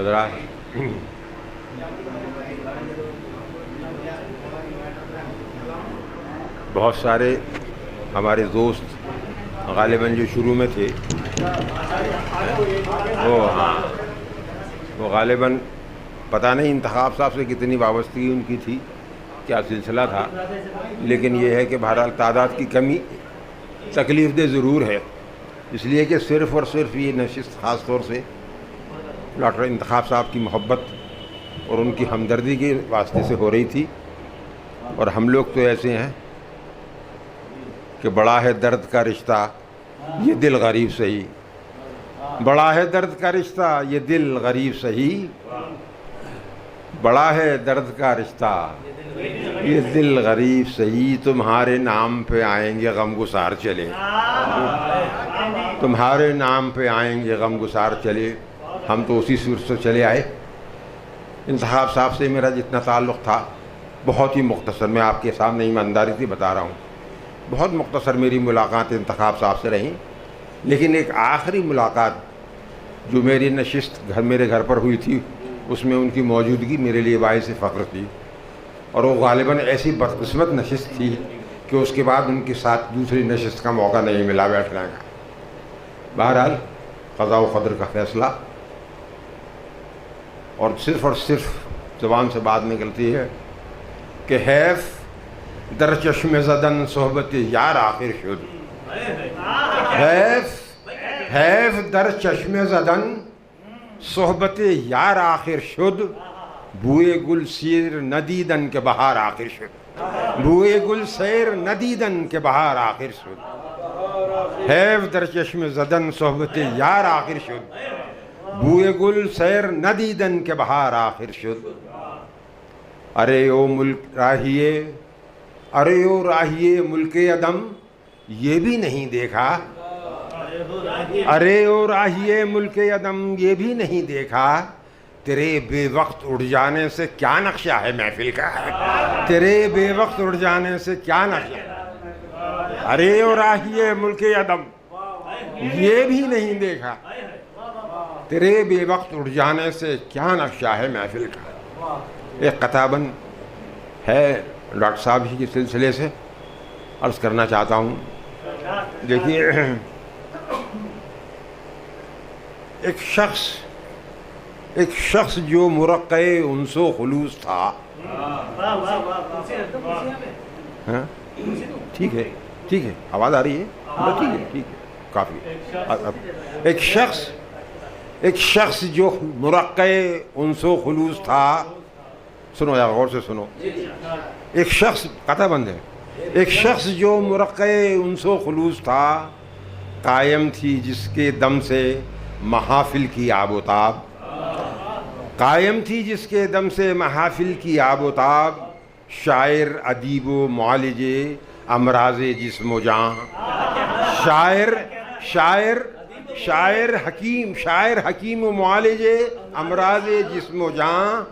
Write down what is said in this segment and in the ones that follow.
حضرات، بہت سارے ہمارے دوست غالباً جو شروع میں تھے وہ غالباً پتہ نہیں انتخاب صاحب سے کتنی وابستگی ان کی تھی، کیا سلسلہ تھا، لیکن یہ ہے کہ بہرحال تعداد کی کمی تکلیف دہ ضرور ہے، اس لیے کہ صرف اور صرف یہ نشست خاص طور سے ڈاکٹر انتخاب صاحب کی محبت اور ان کی ہمدردی کے واسطے سے ہو رہی تھی، اور ہم لوگ تو ایسے ہیں کہ بڑا ہے درد کا رشتہ یہ دل غریب سہی، بڑا ہے درد کا رشتہ یہ دل غریب سہی، بڑا ہے درد کا رشتہ یہ دل غریب سہی، تمہارے نام پہ آئیں گے غم گسار چلے، تمہارے نام پہ آئیں گے غم گسار چلے۔ ہم تو اسی صورت سے چلے آئے۔ انتخاب صاحب سے میرا جتنا تعلق تھا بہت ہی مختصر، میں آپ کے سامنے ایمانداری سے بتا رہا ہوں، بہت مختصر میری ملاقات انتخاب صاحب سے رہیں، لیکن ایک آخری ملاقات جو میری نشست میرے گھر پر ہوئی تھی اس میں ان کی موجودگی میرے لیے باعث فخر تھی، اور وہ غالباً ایسی بدقسمت نشست تھی کہ اس کے بعد ان کے ساتھ دوسری نشست کا موقع نہیں ملا بیٹھنے کا۔ بہرحال قضاء و قدر کا فیصلہ، اور صرف زبان سے بات نکلتی ہے کہ حیف در چشم زدن صحبت یار آخر شد، حیف در چشم زدن صحبت یار آخر شد، بوئے گل سیر ندیدن کے بہار آخر شد، بوئے گل سیر ندیدن کے بہار آخر شد، حیف در چشم زدن صحبت یار آخر شد، بوئے گل سیر ندیدن کے بہار آخر شد، ارے او ملک راہیے، ارے او راہیے ملک عدم یہ بھی نہیں دیکھا، ارے او راہیے ملک عدم یہ بھی نہیں دیکھا، تیرے بے وقت اڑ جانے سے کیا نقشہ ہے محفل کا، تیرے بے وقت اڑ جانے سے کیا نقشہ ہے، ارے او راہیے ملک عدم یہ بھی نہیں دیکھا، تیرے بے وقت اڑ جانے سے کیا نقشہ ہے محفل کا۔ ایک قطعاً ہے ڈاکٹر صاحب ہی کے سلسلے سے عرض کرنا چاہتا ہوں۔ دیکھیے، ایک شخص جو مرقع انس و خلوص تھا، ٹھیک ہے آواز آ رہی ہے، ٹھیک ہے کافی، ایک شخص جو مرقع انس و خلوص تھا، سنو یا غور سے سنو، ایک شخص قطع بند ہے، ایک شخص جو مرقع انس و خلوص تھا، قائم تھی جس کے دم سے محافل کی آب و تاب، قائم تھی جس کے دم سے محافل کی آب و تاب، شاعر ادیب و معالج امراض جسم و جاں، شاعر حکیم و معالج امراض جسم و جاں،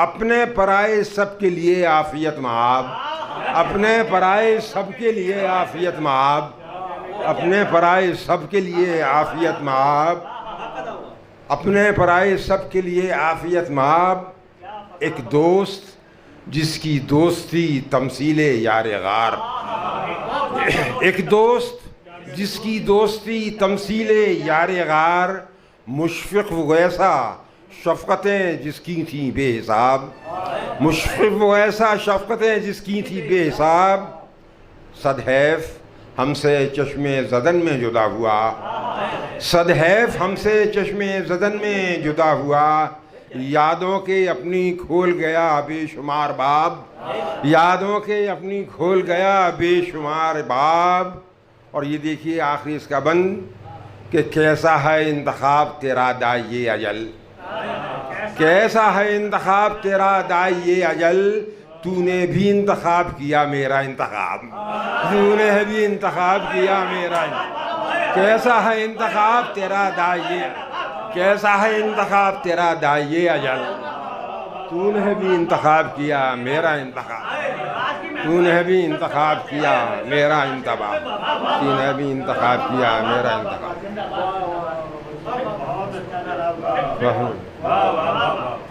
اپنے پرائے سب کے لیے عافیت مآب، اپنے پرائے سب کے لیے عافیت مآب، اپنے پرائے سب کے لیے عافیت مآب، اپنے پرائے سب کے لیے عافیت مآب، ایک دوست جس کی دوستی تمثیل یار غار، ایک دوست جس کی دوستی تمثیل یار غار، مشفق ویسا شفقتیں جس کی تھیں بے حساب، مشفق ویسا شفقتیں جس کی تھیں بے حساب، صد حیف ہم سے چشم زدن میں جدا ہوا، صد حیف ہم سے چشم زدن میں جدا ہوا، یادوں کے اپنی کھول گیا بے شمار باب، یادوں کے اپنی کھول گیا بے شمار باب۔ اور یہ دیکھیے آخری اس کا بند کہ کیسا ہے انتخاب تیرا داعیِ اجل، کیسا ہے انتخاب تیرا داعیِ اجل، تو نے بھی انتخاب کیا میرا انتخاب، تو نے بھی انتخاب کیا میرا انتخاب، کیسا ہے انتخاب تیرا داعیِ، کیسا ہے انتخاب تیرا داعیِ اجل، تو نے بھی انتخاب کیا میرا انتخاب، تو نے بھی انتخاب کیا میرا انتخاب، تو نے بھی انتخاب کیا میرا انتخاب۔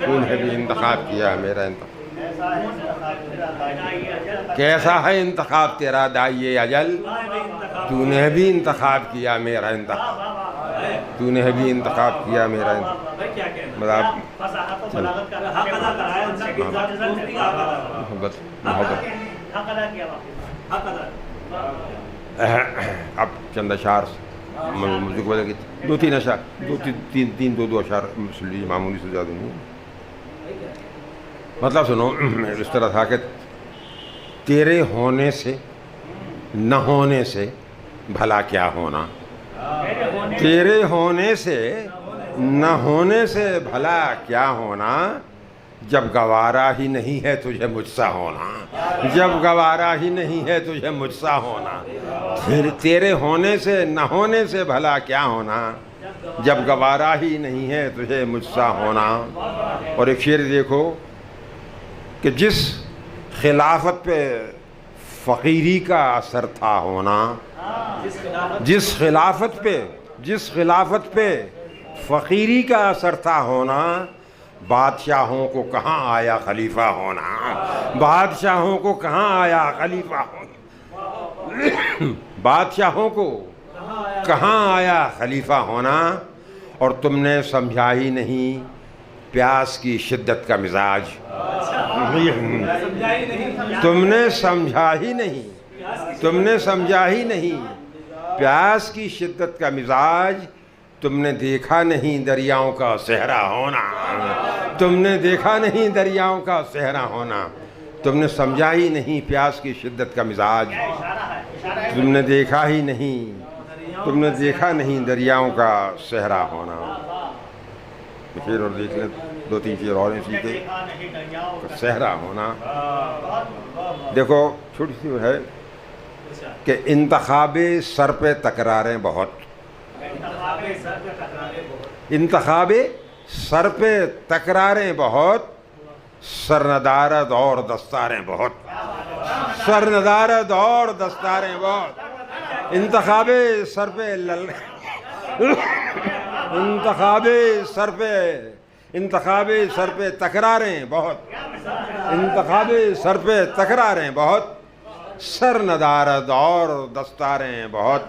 تو نے بھی انتخاب کیا میرا انتخاب. کیسا ہے انتخاب تیرا دائی اجل, تو نے بھی انتخاب کیا میرا انتخاب, تو نے بھی انتخاب کیا میرا انتخاب. محبت. اب چند اشعار مجھے کو کہ دو تین اشعار, دو اشعار معمولی سے زیادہ نہیں. مطلب سنو, اس طرح تھا کہ تیرے ہونے سے نہ ہونے سے بھلا کیا ہونا, تیرے ہونے سے نہ ہونے سے بھلا کیا ہونا, جب گوارا ہی نہیں ہے تجھے مجھ سا ہونا, جب گوارا ہی نہیں ہے تجھے مجھ سا ہونا. پھر تیرے ہونے سے نہ ہونے سے بھلا کیا ہونا, جب گوارا ہی نہیں ہے تجھے مجھ سا ہونا. اور ایک شعر دیکھو کہ جس خلافت پہ فقیری کا اثر تھا ہونا, جس خلافت پہ فقیری کا اثر تھا ہونا, بادشاہوں کو کہاں آیا خلیفہ ہونا, بادشاہوں کو کہاں آیا خلیفہ ہونا, بادشاہوں کو کہاں آیا خلیفہ ہونا. اور تم نے سمجھا ہی نہیں پیاس کی شدت کا مزاج, تم نے سمجھا ہی نہیں, تم نے سمجھا ہی نہیں پیاس کی شدت کا مزاج. تم نے دیکھا نہیں دریاؤں کا صحرا ہونا, تم نے دیکھا نہیں دریاؤں کا صحرا ہونا. تم نے سمجھا ہی نہیں پیاس کی شدت کا مزاج, تم نے دیکھا ہی نہیں, تم نے دیکھا نہیں دریاؤں کا صحرا ہونا. پھر اور دیکھ لیں دو تین چیز اور اسی کے صحرا ہونا. دیکھو چھوٹی سی ہے کہ انتخاب سر پہ تکراریں بہت, انتخاب سر پہ تکراریں بہت, سرندارد اور دستاریں بہت, سرندارد اور دستاریں بہت. انتخاب سر پہ انتخاب سر پہ تکراریں بہت, انتخاب سر پہ تکراریں بہت, سر ندارد اور دستاریں بہت,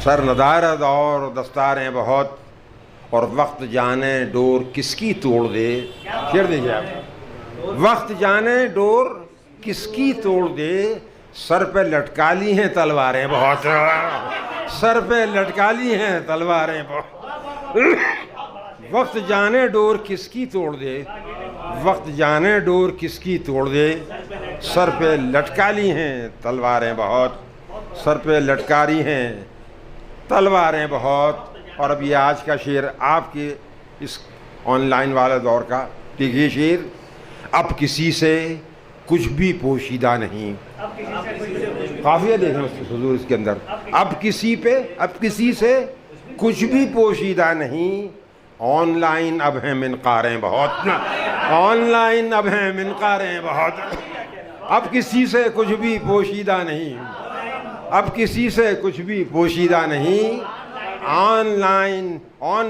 سر ندارد اور دستاریں بہت. اور وقت جانے ڈور کس کی توڑ دے, پھر دیجیے آپ, وقت جانے ڈور کس کی توڑ دے, سر پہ لٹکا لی ہیں تلواریں بہت, سر پہ لٹکا لی ہیں تلواریں بہت. وقت جانے ڈور کس کی توڑ دے, وقت جانے ڈور کس کی توڑ دے, سر پہ لٹکا لی ہیں تلواریں بہت, سر پہ لٹکا لی ہیں تلواریں بہت. اور اب یہ آج کا شعر آپ کے اس آن لائن والے دور کا, دیکھیے شعر, اب کسی سے کچھ بھی پوشیدہ نہیں, قافیہ دیکھیں اس کے حضور اس کے اندر, اب کسی سے کچھ بھی پوشیدہ نہیں. آن لائن اب ہیں منقاریں بہت, آن لائن اب ہیں منقاریں بہت. اب کسی سے کچھ بھی پوشیدہ نہیں, اب کسی سے کچھ بھی پوشیدہ نہیں. آن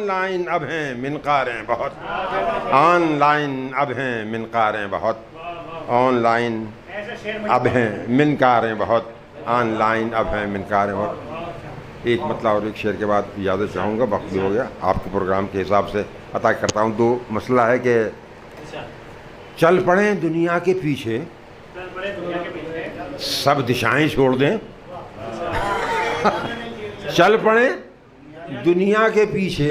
لائن اب ہیں منقاریں بہت, آن لائن اب ہیں منقاریں بہت, آن لائن اب ہیں منکاریں بہت, آن لائن اب ہیں منکاریں بہت. ایک مطلب اور ایک شعر کے بعد اجازت چاہوں گا, وقت بھی ہو گیا, آپ کے پروگرام کے حساب سے عطا کرتا ہوں. دو مسئلہ ہے کہ چل پڑیں دنیا کے پیچھے, سب دشائیں چھوڑ دیں, چل پڑیں دنیا کے پیچھے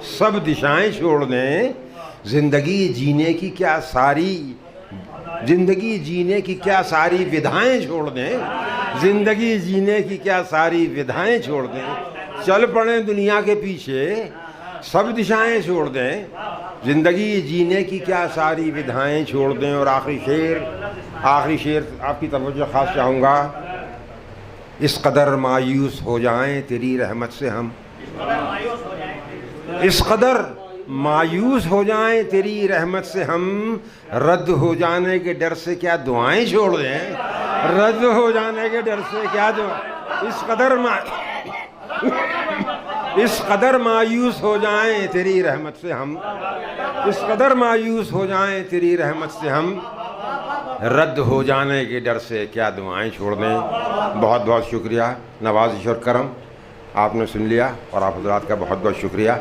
سب دشائیں چھوڑ دیں, زندگی جینے کی کیا ساری ودھائیں چھوڑ دیں, زندگی جینے کی کیا ساری ودھائیں چھوڑ دیں. چل پڑیں دنیا کے پیچھے سب دشائیں چھوڑ دیں, زندگی جینے کی کیا ساری ودھائیں چھوڑ دیں. اور آخری شعر آپ کی توجہ خاص چاہوں گا. اس قدر مایوس ہو جائیں تیری رحمت سے ہم, اس قدر مایوس ہو جائیں تیری رحمت سے ہم, رد ہو جانے کے ڈر سے کیا دعائیں چھوڑ دیں, رد ہو جانے کے ڈر سے کیا دعائیں. اس قدر اس قدر مایوس ہو جائیں تیری رحمت سے ہم، اس قدر مایوس ہو جائیں تیری رحمت سے ہم، رد ہو جانے کے ڈر سے کیا دعائیں چھوڑ دیں۔ بہت بہت شکریہ، نوازش اور کرم آپ نے سن لیا، اور آپ حضرات کا بہت بہت شکریہ۔